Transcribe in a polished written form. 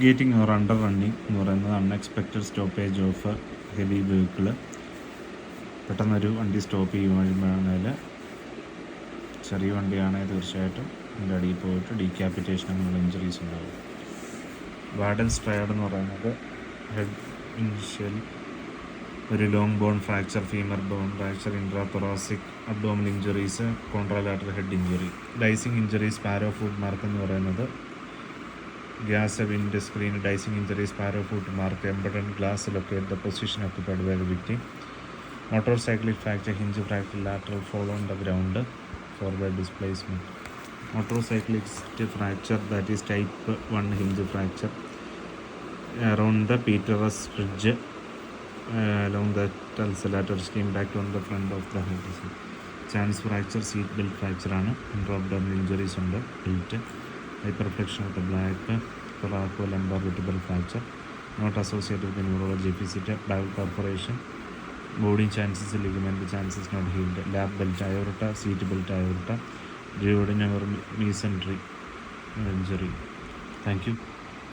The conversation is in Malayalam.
ഗേറ്റിംഗ് ഓർ അണ്ടർ റണ്ണിങ് എന്ന് പറയുന്നത് unexpected stoppage of heavy vehicle. പെട്ടെന്നൊരു വണ്ടി സ്റ്റോപ്പ് ചെയ്യുമ്പോഴാണെങ്കിൽ ചെറിയ വണ്ടിയാണെങ്കിൽ തീർച്ചയായിട്ടും അതിൻ്റെ അടിയിൽ പോയിട്ട് ഡീക്യാപിറ്റേഷൻ അങ്ങനെയുള്ള ഇഞ്ചറീസ് ഉണ്ടാകും. വാഡൽ സ്ട്രൈഡ് എന്ന് പറയുന്നത് ഹെഡ് ഇനിഷ്യൽ ഒരു long bone fracture, femur bone fracture, intrathoracic abdominal injuries, contralateral head injury. Dicing injuries, parrot foot mark എന്ന് പറയുന്നത് gas wind screen. Dicing injuries, parrot foot mark, embedded glass locate the position occupied by the victim. Motor cyclic fracture, hinge fracture, lateral fall on the ground, forward displacement. Motor cyclist fracture, that is type 1 hinge fracture around the Peter's ridge along the lateral scheme back on the front of the head. Chance fracture, seat belt fracture ആണ്. intra-abdominal injuries ഉണ്ട്, belt, hyperflexion of the black, thoracolumbar vertebral fracture, not associated with the neurology deficit, bowel perforation, body chances, ligament chances not healed, lap belt aorta, seat belt aorta, duodenal mesentery injury. Thank you.